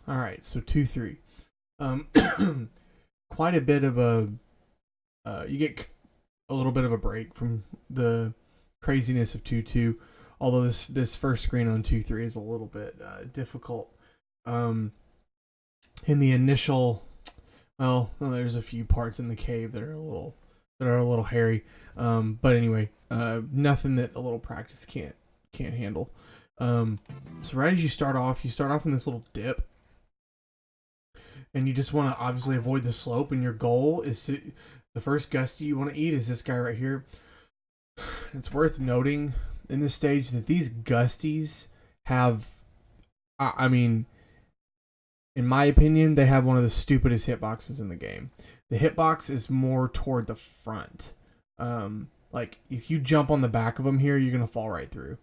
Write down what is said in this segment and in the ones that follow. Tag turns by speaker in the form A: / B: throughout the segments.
A: All right, so 2-3. Um, quite a bit of a you get a little bit of a break from the craziness of 2-2. Although this first screen on 2-3 is a little bit difficult. Um, in the initial, well, there's a few parts in the cave that are a little hairy. But anyway, nothing that a little practice can't handle. So right as you start off in this little dip, and you just want to obviously avoid the slope. And your goal is the first gusty you want to eat is this guy right here. It's worth noting in this stage that these gusties have, I mean, in my opinion, they have one of the stupidest hitboxes in the game. The hitbox is more toward the front. Like if you jump on the back of them here, you're gonna fall right through.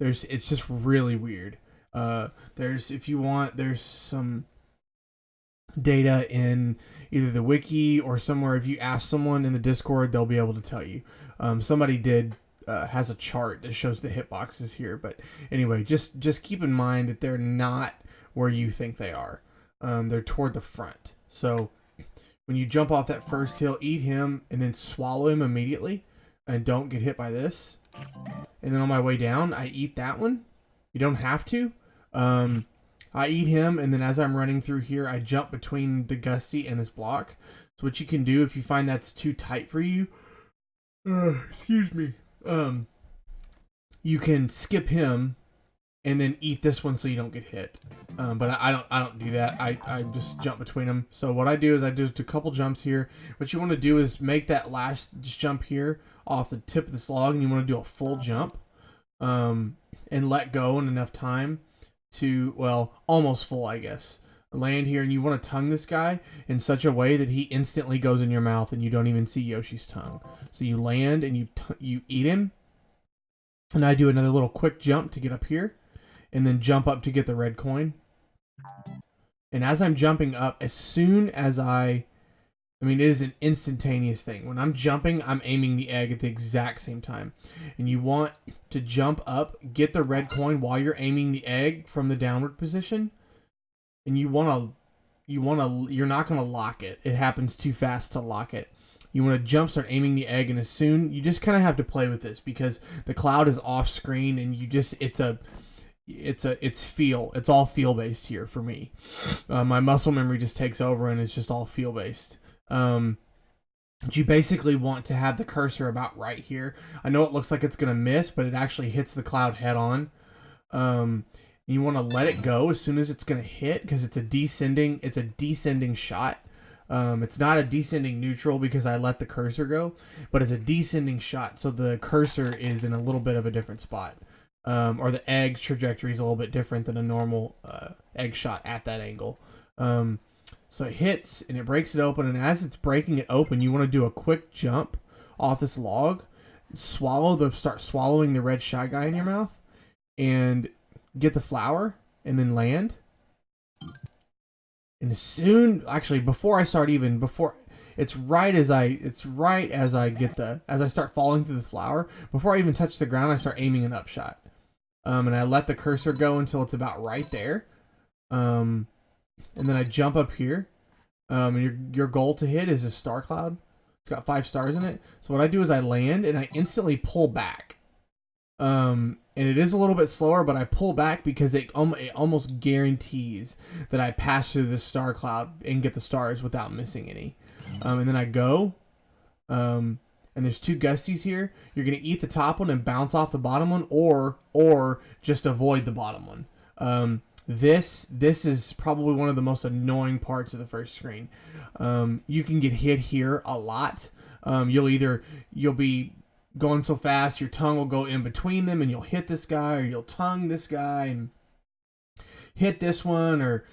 A: It's just really weird. If you want, there's some data in either the wiki or somewhere. If you ask someone in the Discord, they'll be able to tell you. Somebody has a chart that shows the hitboxes here, but anyway, just keep in mind that they're not where you think they are. They're toward the front. So when you jump off that first hill, eat him and then swallow him immediately, and don't get hit by this. And then on my way down, I eat that one. You don't have to. I eat him, and then as I'm running through here, I jump between the gusty and this block. So what you can do if you find that's too tight for you, excuse me, you can skip him and then eat this one so you don't get hit. But I don't do that. I just jump between them. So what I do is I do a couple jumps here. What you want to do is make that last jump here off the tip of this log, and you want to do a full jump, and let go in enough time to, well, almost full, I guess. Land here, and you want to tongue this guy in such a way that he instantly goes in your mouth and you don't even see Yoshi's tongue. So you land and you eat him, and I do another little quick jump to get up here, and then jump up to get the red coin. And as I'm jumping up, as soon as I mean, it is an instantaneous thing. When I'm jumping, I'm aiming the egg at the exact same time. And you want to jump up, get the red coin while you're aiming the egg from the downward position. And you're not going to lock it. It happens too fast to lock it. You want to jump, start aiming the egg, and as soon, you just kind of have to play with this because the cloud is off screen, and it's all feel based here for me. My muscle memory just takes over, and it's just all feel based. You basically want to have the cursor about right here. I know it looks like it's gonna miss, but it actually hits the cloud head on. You want to let it go as soon as it's gonna hit because it's a descending shot. It's not a descending neutral because I let the cursor go, but it's a descending shot, so the cursor is in a little bit of a different spot. Or the egg trajectory is a little bit different than a normal egg shot at that angle. So it hits and it breaks it open, and as it's breaking it open, you want to do a quick jump off this log, start swallowing the red shy guy in your mouth, and get the flower, and then land. And as soon, actually, it's right as I start falling through the flower, before I even touch the ground, I start aiming an upshot. And I let the cursor go until it's about right there. And then I jump up here. And your goal to hit is a star cloud. It's got 5 stars in it. So what I do is I land and I instantly pull back. And it is a little bit slower, but I pull back because it almost guarantees that I pass through the star cloud and get the stars without missing any. And then I go. And there's 2 gusties here. You're going to eat the top one and bounce off the bottom one, or just avoid the bottom one. This is probably one of the most annoying parts of the first screen. You can get hit here a lot. You'll be going so fast, your tongue will go in between them, and you'll hit this guy, or you'll tongue this guy and hit this one, or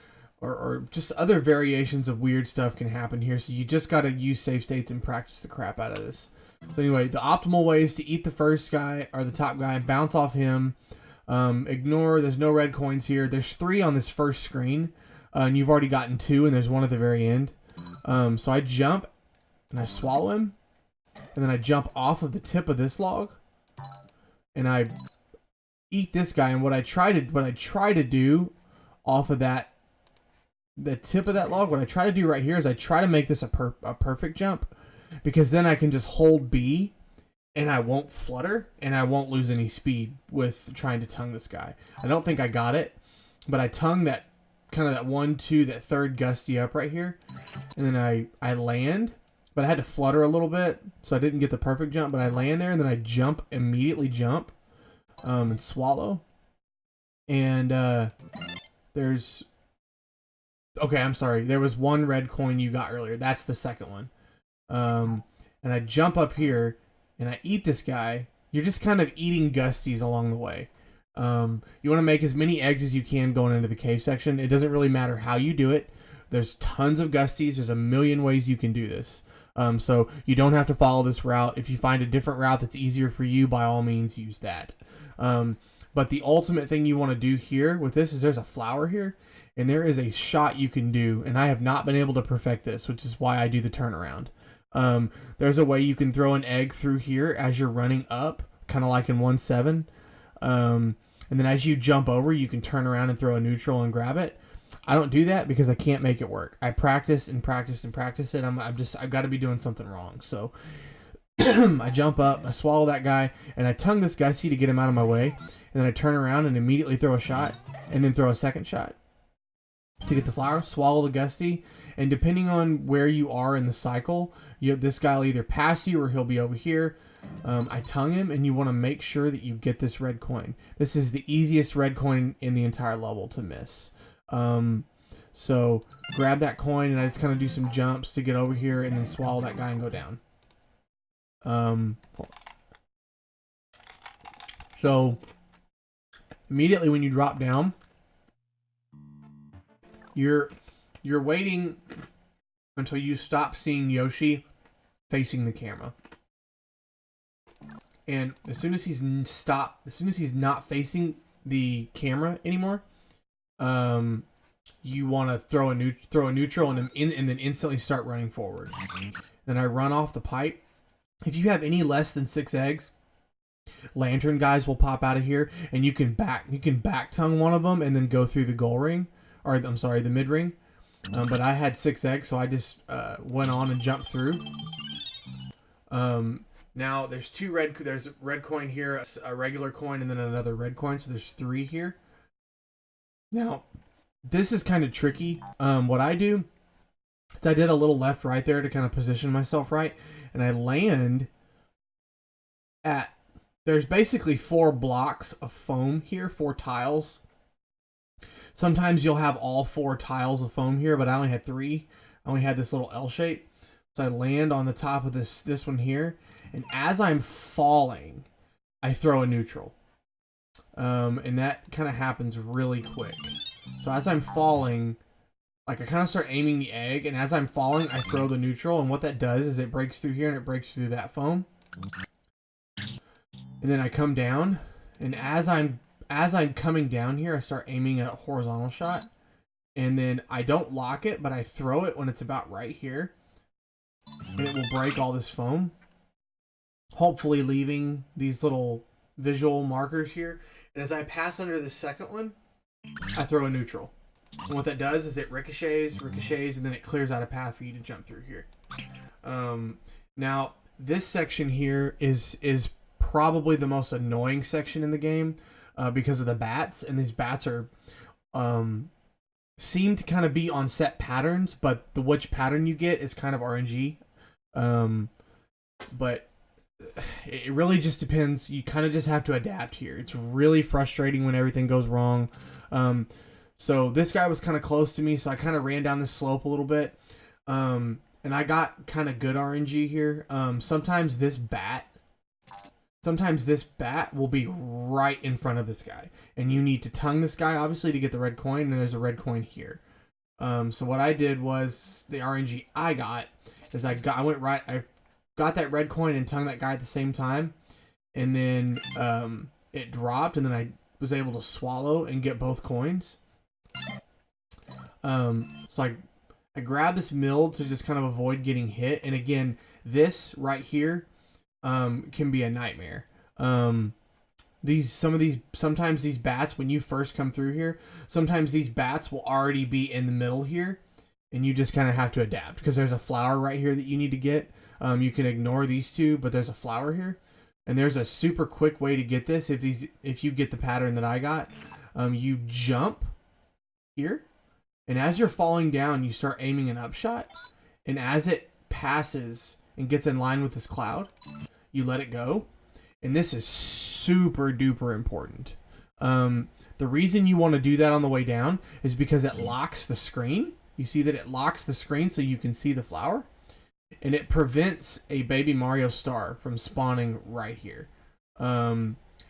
A: just other variations of weird stuff can happen here. So you just got to use save states and practice the crap out of this. So anyway, the optimal way is to eat the first guy, or the top guy, bounce off him. Ignore, there's no red coins here. There's 3 on this first screen, and you've already gotten 2, and there's 1 at the very end. So I jump, and I swallow him, and then I jump off of the tip of this log, and I eat this guy. And what I try to do off of the tip of that log. What I try to do right here is I try to make this a perfect jump, because then I can just hold B and I won't flutter and I won't lose any speed with trying to tongue this guy. I don't think I got it, but I tongue that kind of that 1, 2, that third gusty up right here, and then I land, but I had to flutter a little bit, so I didn't get the perfect jump, but I land there, and then I jump, immediately jump, and swallow. And there's... Okay, I'm sorry. There was one red coin you got earlier. That's the second one. And I jump up here, and I eat this guy. You're just kind of eating gusties along the way. You want to make as many eggs as you can going into the cave section. It doesn't really matter how you do it. There's tons of gusties. There's a million ways you can do this. So you don't have to follow this route. If you find a different route that's easier for you, by all means, use that. But the ultimate thing you want to do here with this is there's a flower here, and there is a shot you can do, and I have not been able to perfect this, which is why I do the turnaround. There's a way you can throw an egg through here as you're running up, kind of like in 1-7. And then as you jump over, you can turn around and throw a neutral and grab it. I don't do that because I can't make it work. I practice and practice and practice it. I've got to be doing something wrong. So I jump up, I swallow that guy, and I tongue this gusty to get him out of my way. And then I turn around and immediately throw a shot, and then throw a second shot to get the flower, swallow the gusty. And depending on where you are in the cycle, this guy will either pass you or he'll be over here. I tongue him, and you want to make sure that you get this red coin. This is the easiest red coin in the entire level to miss. So grab that coin, and I just kind of do some jumps to get over here, and then swallow that guy and go down. So immediately when you drop down, you're waiting until you stop seeing Yoshi facing the camera. And as soon as he's not facing the camera anymore, you want to throw a neutral and then instantly start running forward. Then I run off the pipe. If you have any less than 6 eggs, lantern guys will pop out of here, and you can back tongue one of them and then go through the goal ring, or I'm sorry, the mid ring. But I had 6 eggs, so I just went on and jumped through. Now there's there's a red coin here, a regular coin, and then another red coin, so there's 3 here. Now this is kind of tricky. What I do is I did a little left right there to kind of position myself right, and I land at, there's basically 4 blocks of foam here, 4 tiles. Sometimes you'll have all 4 tiles of foam here, but I only had 3. I only had this little L shape. So I land on the top of this one here, and as I'm falling, I throw a neutral. And that kind of happens really quick. So as I'm falling, like I kind of start aiming the egg, and as I'm falling, I throw the neutral, and what that does is it breaks through here and it breaks through that foam. And then I come down, and as I'm coming down here, I start aiming a horizontal shot, and then I don't lock it, but I throw it when it's about right here, and it will break all this foam, hopefully leaving these little visual markers here. And as I pass under the second one, I throw a neutral. And what that does is it ricochets, and then it clears out a path for you to jump through here. Now, this section here is probably the most annoying section in the game because of the bats. And these bats are seem to kind of be on set patterns, but which pattern you get is kind of RNG. But it really just depends. You kind of just have to adapt here. It's really frustrating when everything goes wrong. So this guy was kind of close to me, so I kind of ran down this slope a little bit. And I got kind of good RNG here. Sometimes this bat will be right in front of this guy, and you need to tongue this guy obviously to get the red coin, and there's a red coin here. So what I did was, the RNG I got is I got that red coin and tongued that guy at the same time, and then it dropped, and then I was able to swallow and get both coins. So I grabbed this milled to just kind of avoid getting hit, and again, this right here can be a nightmare. sometimes these bats, when you first come through here, sometimes these bats will already be in the middle here, and you just kind of have to adapt because there's a flower right here that you need to get. You can ignore these two, but there's a flower here, and there's a super quick way to get this. If you get the pattern that I got, you jump here, and as you're falling down, you start aiming an upshot, and as it passes and gets in line with this cloud, you let it go. And this is super duper important. The reason you want to do that on the way down is because it locks the screen. You see that it locks the screen so you can see the flower, and it prevents a baby Mario star from spawning right here.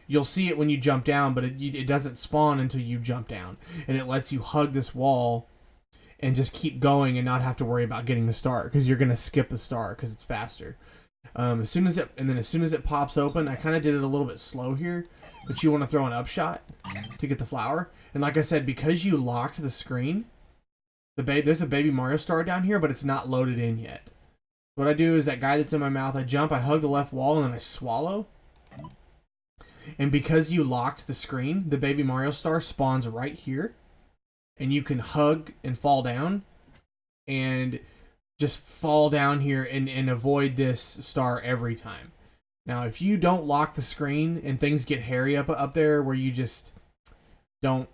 A: You'll see it when you jump down, but it doesn't spawn until you jump down, and it lets you hug this wall and just keep going and not have to worry about getting the star, because you're gonna skip the star because it's faster. As soon as it pops open, I kind of did it a little bit slow here, but you want to throw an upshot to get the flower. And like I said, because you locked the screen, there's a baby Mario star down here, but it's not loaded in yet. What I do is that guy that's in my mouth, I jump, I hug the left wall, and then I swallow. And because you locked the screen, the baby Mario star spawns right here, and you can hug and fall down, and just fall down here and avoid this star every time. Now, if you don't lock the screen and things get hairy up there where you just don't,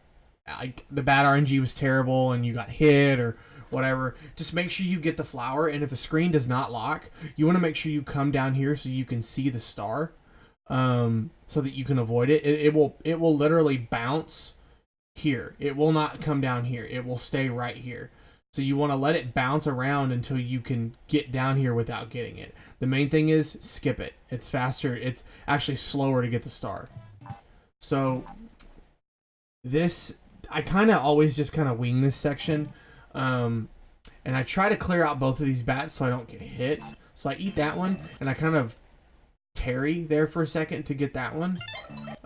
A: like the bad RNG was terrible and you got hit or whatever, just make sure you get the flower. And if the screen does not lock, you want to make sure you come down here so you can see the star, so that you can avoid it. It will literally bounce here. It will not come down here. It will stay right here. So you want to let it bounce around until you can get down here without getting it. The main thing is skip it. It's faster. It's actually slower to get the star. So this, I kind of always just kind of wing this section. And I try to clear out both of these bats so I don't get hit. So I eat that one, and I kind of tarry there for a second to get that one.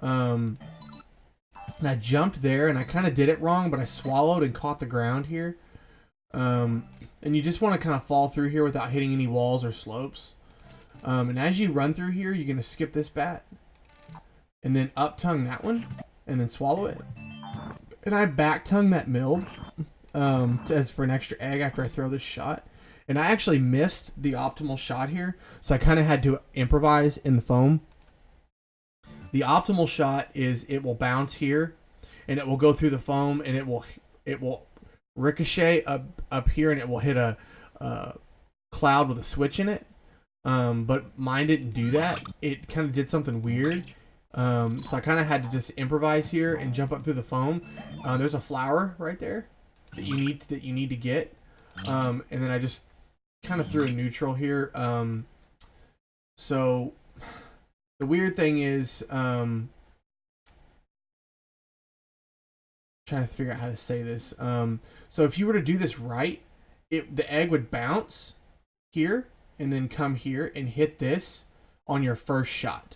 A: And I jumped there, and I kind of did it wrong, but I swallowed and caught the ground here. And you just want to kind of fall through here without hitting any walls or slopes. And as you run through here, you're going to skip this bat, and then up tongue that one, and then swallow it. And I back tongue that milled, as for an extra egg after I throw this shot. And I actually missed the optimal shot here, so I kind of had to improvise in the foam. The optimal shot is it will bounce here, and it will go through the foam, and it will ricochet up here, and it will hit a cloud with a switch in it. But mine didn't do that. It kind of did something weird. So I kind of had to just improvise here and jump up through the foam. There's a flower right there that you need to get. And then I just kind of threw a neutral here. So the weird thing is, trying to figure out how to say this. So if you were to do this right, the egg would bounce here and then come here and hit this on your first shot,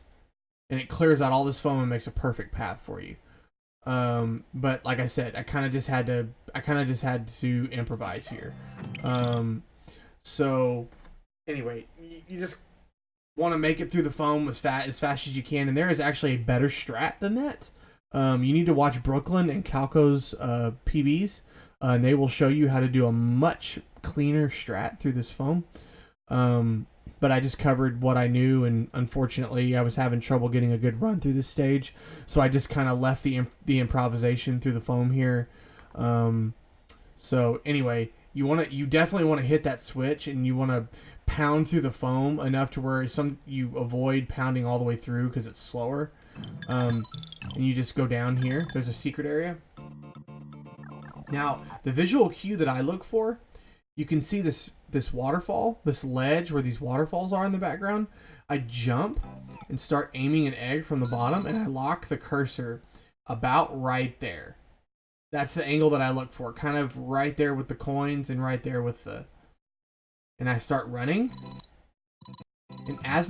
A: and it clears out all this foam and makes a perfect path for you. But like I said, I kind of just had to improvise here. So anyway, you just want to make it through the foam as fast as you can, and there is actually a better strat than that. You need to watch Brooklyn and Calco's PBs, and they will show you how to do a much cleaner strat through this foam. But I just covered what I knew, and unfortunately I was having trouble getting a good run through this stage, so I just kind of left the improvisation through the foam here. So anyway, you definitely want to hit that switch, and you want to pound through the foam enough to where you avoid pounding all the way through because it's slower. And you just go down here. There's a secret area. Now, the visual cue that I look for, you can see this waterfall, this ledge where these waterfalls are in the background. I jump and start aiming an egg from the bottom, and I lock the cursor about right there. That's the angle that I look for, kind of right there with the coins and right there with the... And I start running, and as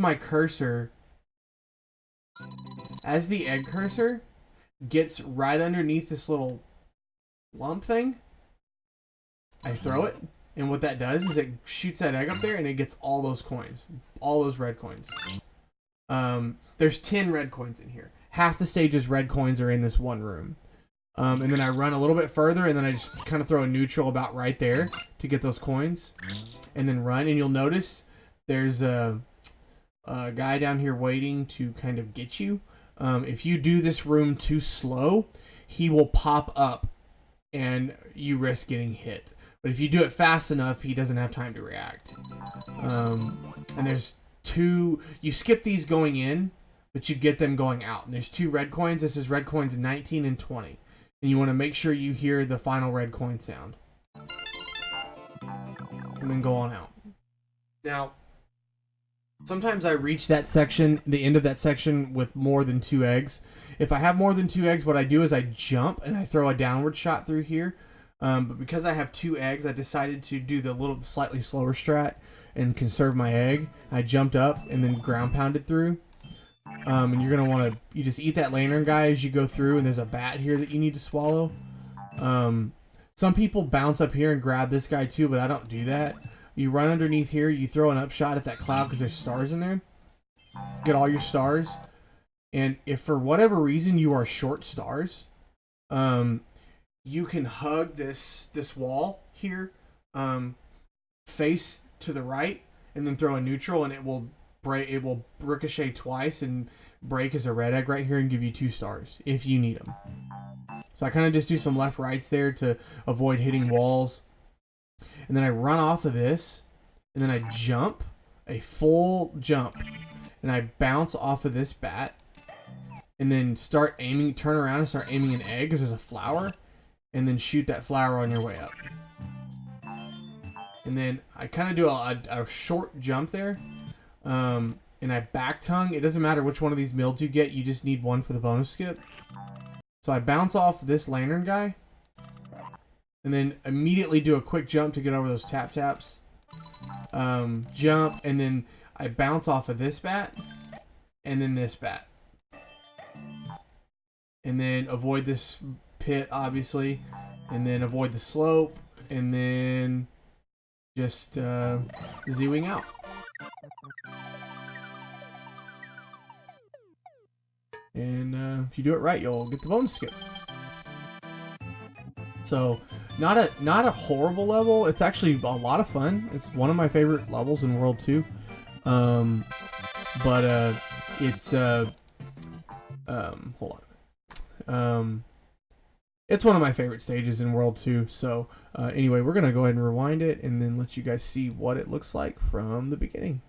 A: the egg cursor gets right underneath this little lump thing, I throw it, and what that does is it shoots that egg up there, and it gets all those coins, all those red coins. There's 10 red coins in here, half the stage's red coins are in this one room. And then I run a little bit further, and then I just kind of throw a neutral about right there to get those coins, and then run. And you'll notice there's a guy down here waiting to kind of get you. If you do this room too slow, he will pop up, and you risk getting hit. But if you do it fast enough, he doesn't have time to react. And there's two... You skip these going in, but you get them going out. And there's 2 red coins. This is red coins 19 and 20. And you want to make sure you hear the final red coin sound. And then go on out. Now, sometimes I reach that section, the end of that section, with more than 2 eggs. If I have more than 2 eggs, what I do is I jump and I throw a downward shot through here. But because I have 2 eggs, I decided to do the little slightly slower strat and conserve my egg. I jumped up and then ground pounded through. And you're going to want to... You just eat that lantern guy as you go through, and there's a bat here that you need to swallow. Some people bounce up here and grab this guy too, but I don't do that. You run underneath here, you throw an upshot at that cloud because there's stars in there. Get all your stars. And if for whatever reason you are short stars, you can hug this wall here, face to the right, and then throw a neutral, and it will ricochet twice and break as a red egg right here and give you 2 stars if you need them. So I kind of just do some left rights there to avoid hitting walls. And then I run off of this, and then I jump, a full jump, and I bounce off of this bat, and then start aiming, turn around and start aiming an egg because there's a flower, and then shoot that flower on your way up. And then I kind of do a short jump there, and I back tongue. It doesn't matter which one of these builds you get, you just need one for the bonus skip. So I bounce off this lantern guy, and then immediately do a quick jump to get over those taps. Jump, and then I bounce off of this bat, and then this bat. And then avoid this pit, obviously, and then avoid the slope, and then just zooing out. And if you do it right, you'll get the bonus skip. So, not a horrible level. It's actually a lot of fun. It's one of my favorite levels in World 2. But it's hold on. It's one of my favorite stages in World 2. So anyway, we're gonna go ahead and rewind it and then let you guys see what it looks like from the beginning.